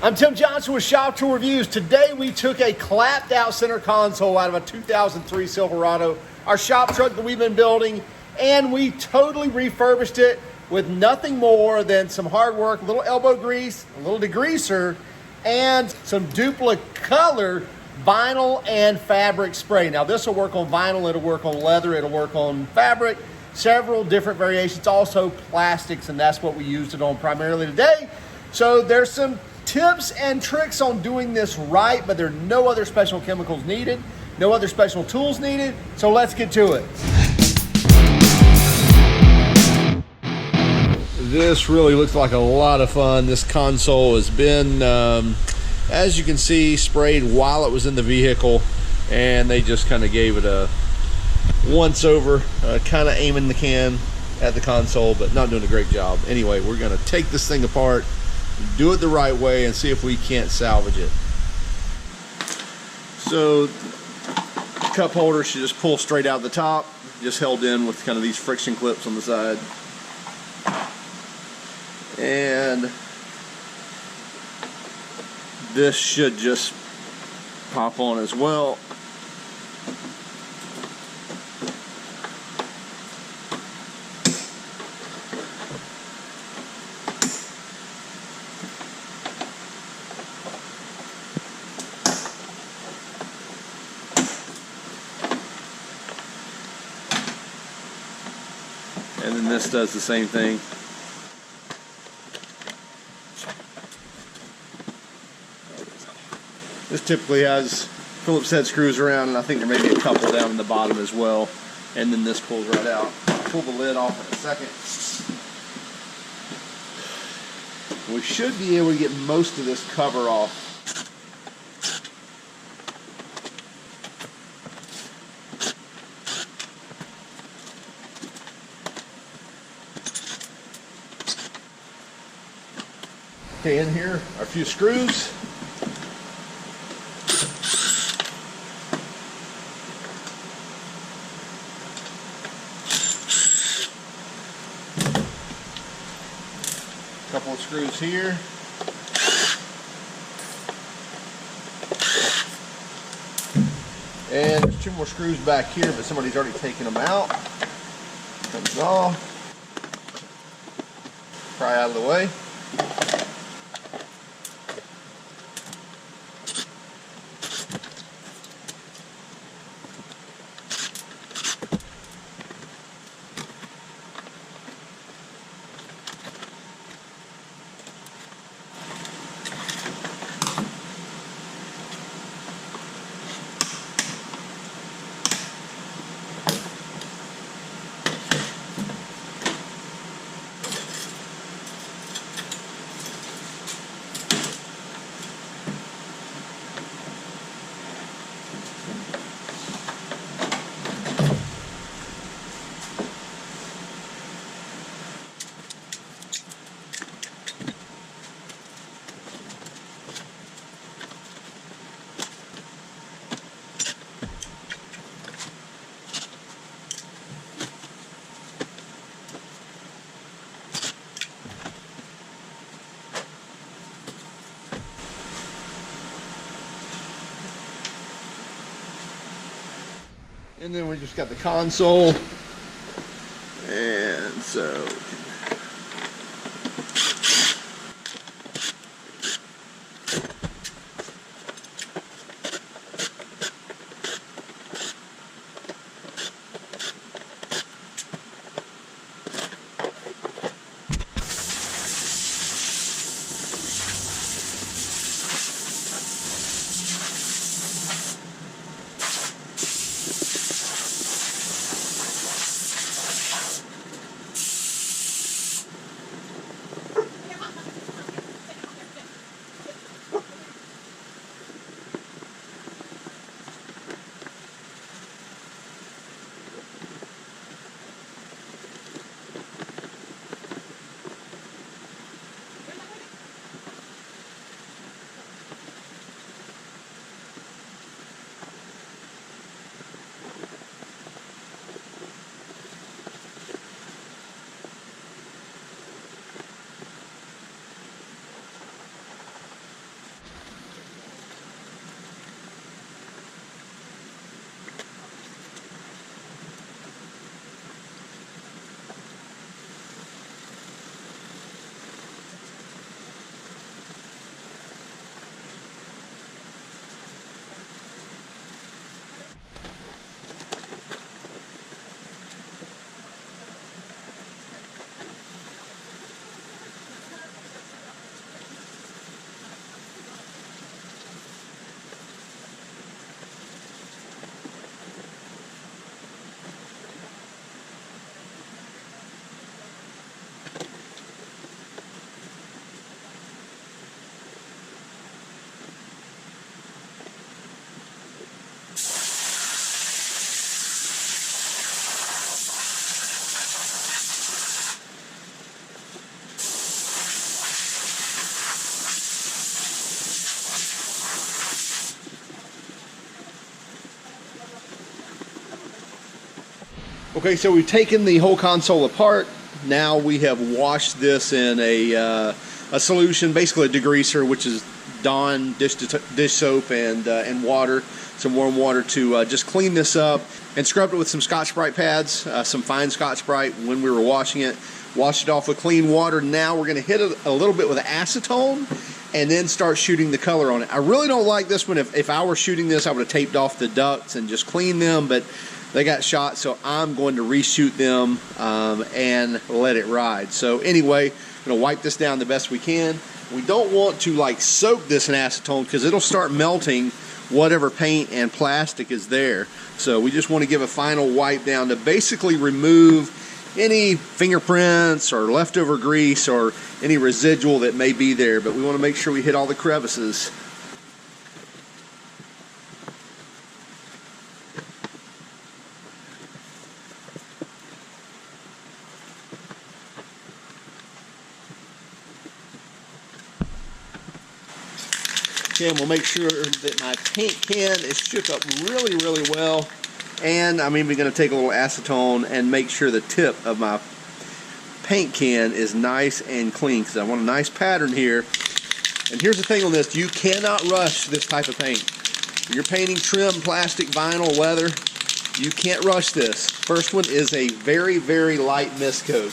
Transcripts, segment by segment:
I'm Tim Johnson with Shop Tour Reviews. Today we took a clapped out center console out of a 2003 Silverado, our shop truck that we've been building, and we totally refurbished it with nothing more than some hard work, a little elbow grease, a little degreaser, and some duplicate color vinyl and fabric spray. Now this will work on vinyl, it'll work on leather, it'll work on fabric, several different variations, also plastics, and that's what we used it on primarily today. So there's some tips and tricks on doing this right, but there are no other special chemicals needed, no other special tools needed, so let's get to it. This really looks like a lot of fun. This console has been, as you can see, sprayed while it was in the vehicle, and they just kind of gave it a once over, kind of aiming the can at the console, but not doing a great job. Anyway, we're gonna take this thing apart, do it the right way, and see if we can't salvage it. So the cup holder should just pull straight out the top, just held in with kind of these friction clips on the side. And this should just pop on as well. And then this does the same thing. This typically has Phillips head screws around, and I think there may be a couple down in the bottom as well. And then this pulls right out. I'll pull the lid off in a second. We should be able to get most of this cover off. Okay, in here are a few screws. Couple of screws here. And there's two more screws back here, but somebody's already taken them out. Comes off. Pry out of the way. And then we just got the console, and so Okay, so we've taken the whole console apart. Now we have washed this in a solution, basically a degreaser, which is Dawn dish soap and water, some warm water to just clean this up, and scrubbed it with some Scotch-Brite pads, some fine Scotch-Brite when we were washing it. Washed it off with clean water. Now we're going to hit it a little bit with acetone and then start shooting the color on it. I really don't like this one. If I were shooting this, I would have taped off the ducts and just cleaned them, but they got shot, so I'm going to reshoot them and let it ride. So anyway, I'm going to wipe this down the best we can. We don't want to like soak this in acetone because it'll start melting whatever paint and plastic is there. So we just want to give a final wipe down to basically remove any fingerprints or leftover grease or any residual that may be there, but we want to make sure we hit all the crevices. And we'll make sure that my paint can is shook up really, really well. And I'm even going to take a little acetone and make sure the tip of my paint can is nice and clean, because I want a nice pattern here. And here's the thing on this: you cannot rush this type of paint. When you're painting trim, plastic, vinyl, leather, you can't rush this. First one is a very, very light mist coat.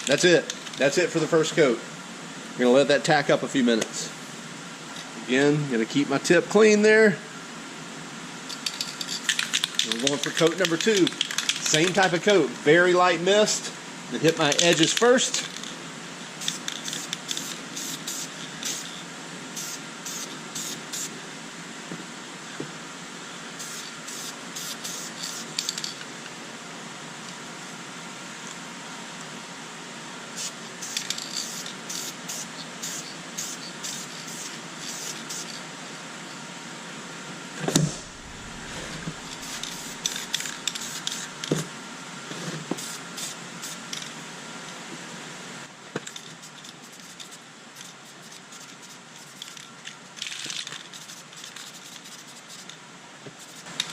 That's it. That's it for the first coat. I'm going to let that tack up a few minutes. Again, I'm going to keep my tip clean there. We're going for coat number 2. Same type of coat. Very light mist. I'm going to hit my edges first.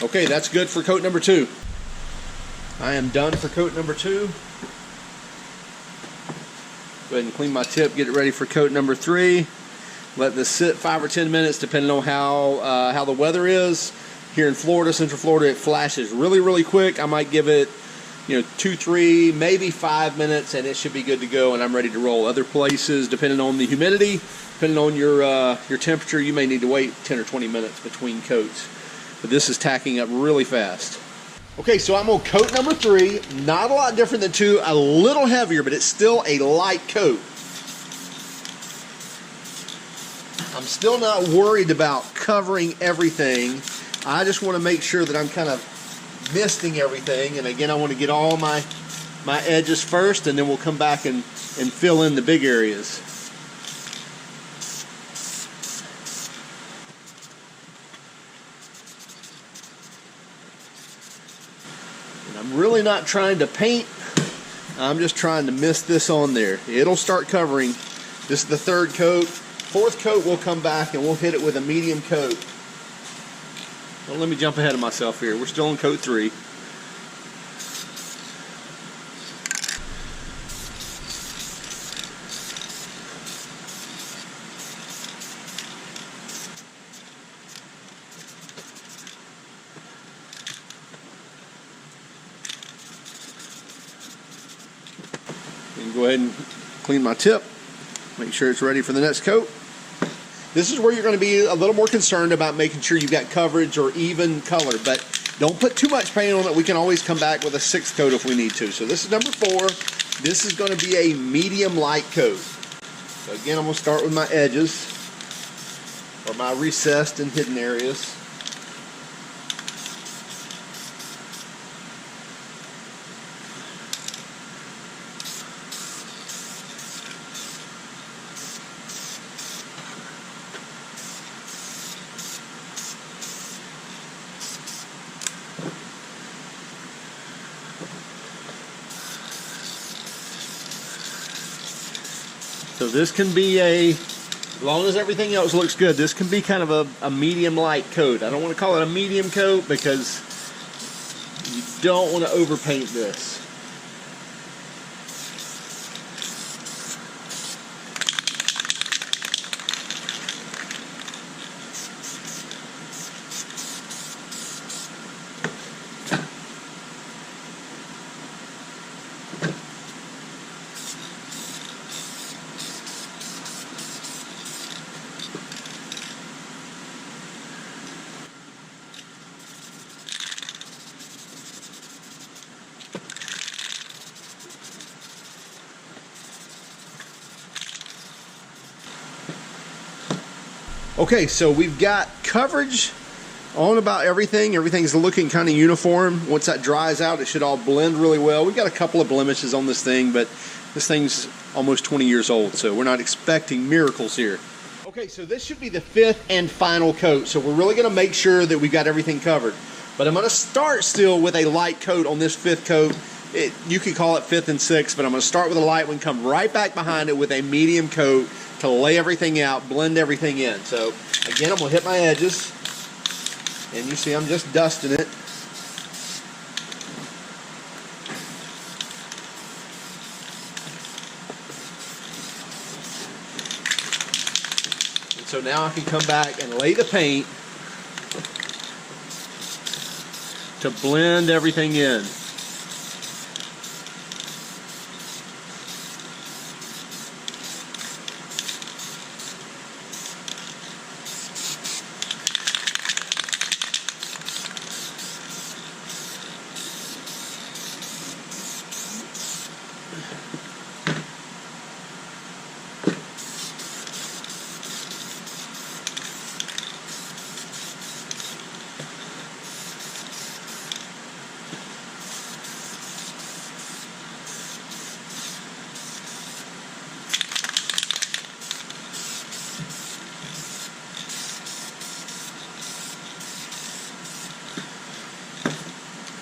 Okay, that's good for coat number 2. I am done for coat number 2. Go ahead and clean my tip, get it ready for coat number 3. Let this sit 5 or 10 minutes, depending on how the weather is. Here in Florida, Central Florida, it flashes really, really quick. I might give it, 2, 3, maybe 5 minutes, and it should be good to go, and I'm ready to roll. Other places, depending on the humidity, depending on your temperature, you may need to wait 10 or 20 minutes between coats. But this is tacking up really fast. Okay, so I'm on coat number 3. Not a lot different than 2, a little heavier, but it's still a light coat. I'm still not worried about covering everything. I just want to make sure that I'm kind of misting everything. And again, I want to get all my edges first, and then we'll come back and fill in the big areas. I'm really not trying to paint. I'm just trying to mist this on there. It'll start covering. This is the 3rd coat. 4th coat, we'll come back and we'll hit it with a medium coat. Well, let me jump ahead of myself here. We're still on coat 3. Go ahead and clean my tip, make sure it's ready for the next coat. This is where you're going to be a little more concerned about making sure you've got coverage or even color, but don't put too much paint on it. We can always come back with a 6th coat if we need to. So this is number 4. This is going to be a medium light coat. So again, I'm going to start with my edges, or my recessed and hidden areas. So this can be as long as everything else looks good, this can be kind of a medium light coat. I don't want to call it a medium coat because you don't want to overpaint this. Okay, so we've got coverage on about everything. Everything's looking kind of uniform. Once that dries out, it should all blend really well. We've got a couple of blemishes on this thing, but this thing's almost 20 years old, so we're not expecting miracles here. Okay, so this should be the 5th and final coat. So we're really gonna make sure that we've got everything covered. But I'm gonna start still with a light coat on this 5th coat. You could call it 5th and 6th, but I'm gonna start with a light one, come right back behind it with a medium coat to lay everything out, blend everything in. So again, I'm gonna hit my edges, and you see I'm just dusting it. And so now I can come back and lay the paint to blend everything in.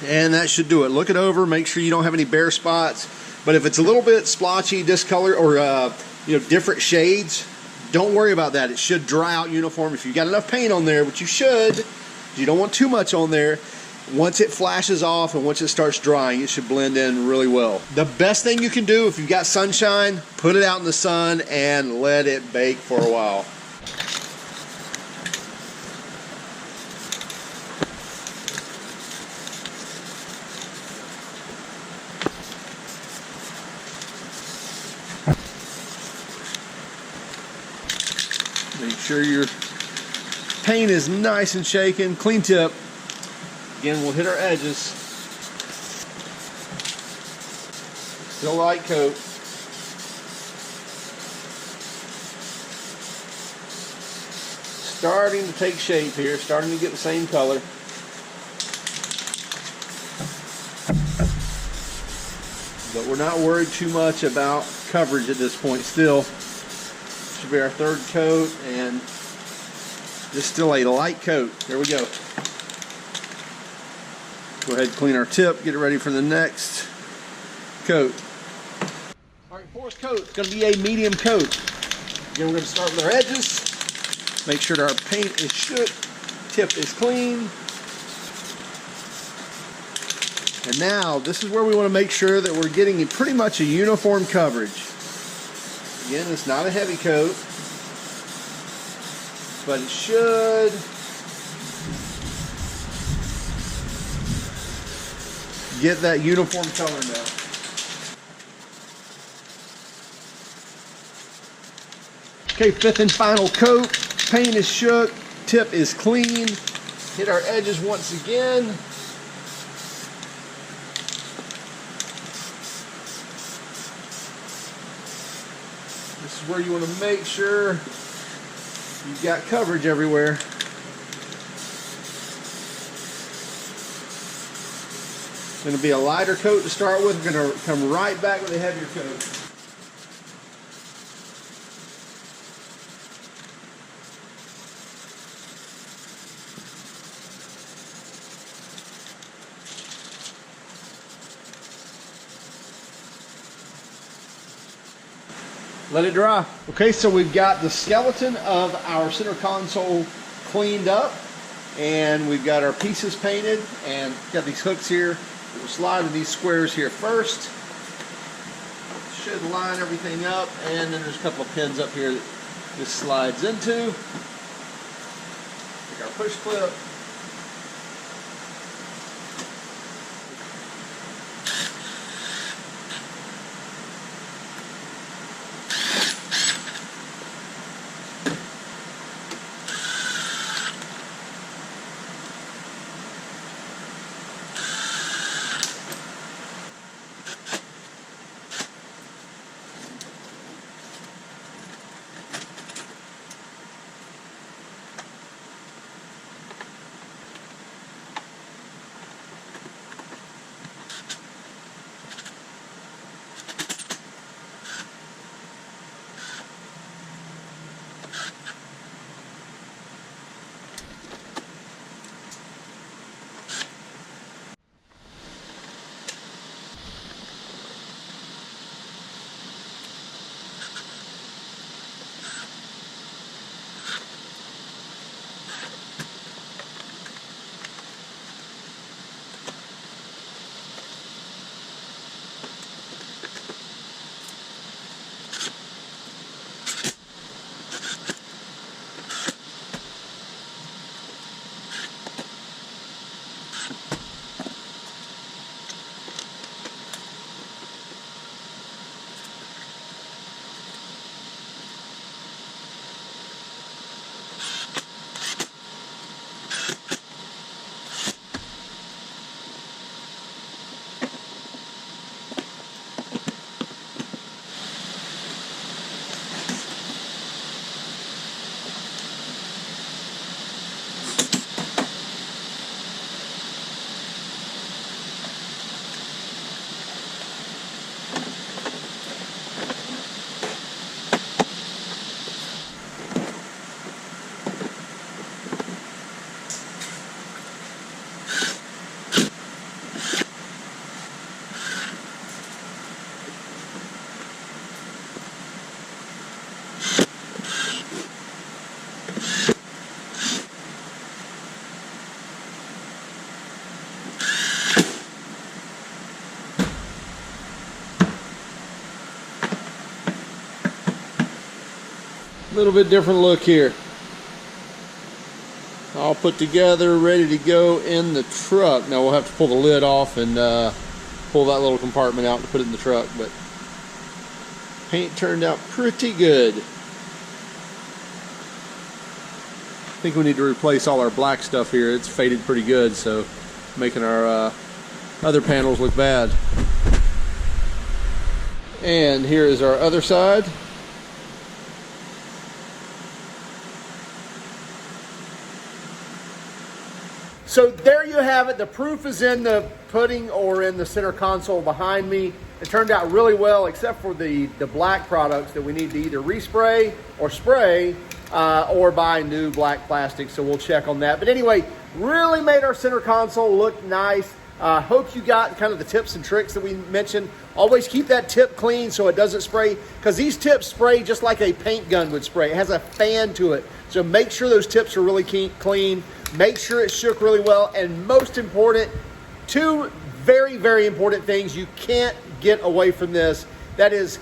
And that should do it. Look it over, make sure you don't have any bare spots. But if it's a little bit splotchy, discolor, or different shades, don't worry about that. It should dry out uniform. If you've got enough paint on there, which you should, you don't want too much on there. Once it flashes off and once it starts drying, it should blend in really well. The best thing you can do if you've got sunshine, put it out in the sun and let it bake for a while. Make sure your paint is nice and shaken, clean tip. Again, we'll hit our edges. Still light coat. Starting to take shape here, starting to get the same color. But we're not worried too much about coverage at this point still. Should be our 3rd coat, and just still a light coat. There we go. Go ahead and clean our tip, get it ready for the next coat. All right, 4th coat is going to be a medium coat. Again, we're going to start with our edges. Make sure that our paint is shook, tip is clean. And now, this is where we want to make sure that we're getting pretty much a uniform coverage. Again, it's not a heavy coat, but it should get that uniform color now. Okay, 5th and final coat. Paint is shook, tip is clean. Hit our edges once again. Just This is where you want to make sure you've got coverage everywhere. It's going to be a lighter coat to start with. We're going to come right back with a heavier coat. Let it dry. Okay, so we've got the skeleton of our center console cleaned up, and we've got our pieces painted, and got these hooks here. We'll slide in these squares here first. Should line everything up, and then there's a couple of pins up here that this slides into. Take our push clip. Little bit different look here. All put together, ready to go in the truck. Now we'll have to pull the lid off and pull that little compartment out to put it in the truck, but paint turned out pretty good. I think we need to replace all our black stuff here. It's faded pretty good, so making our other panels look bad. And here is our other side. So there you have it. The proof is in the pudding or in the center console behind me. It turned out really well, except for the black products that we need to either respray or spray or buy new black plastic. So we'll check on that. But anyway, really made our center console look nice. Hope you got kind of the tips and tricks that we mentioned. Always keep that tip clean so it doesn't spray, because these tips spray just like a paint gun would spray. It has a fan to it. So make sure those tips are really clean. Make sure it shook really well. And most important, two very, very important things you can't get away from this. That is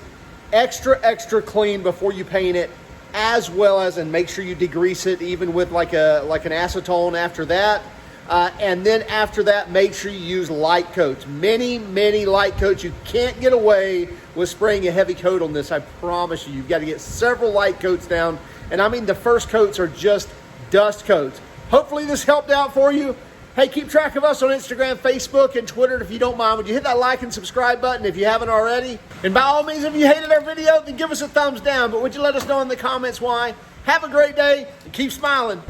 extra clean before you paint it, as well as, and make sure you degrease it even with like an acetone after that. And then after that, make sure you use light coats. Many light coats. You can't get away with spraying a heavy coat on this. I promise you. You've got to get several light coats down. And I mean, the first coats are just dust coats. Hopefully this helped out for you. Hey, keep track of us on Instagram, Facebook, and Twitter. If you don't mind, would you hit that like and subscribe button if you haven't already? And by all means, if you hated our video, then give us a thumbs down. But would you let us know in the comments why? Have a great day and keep smiling.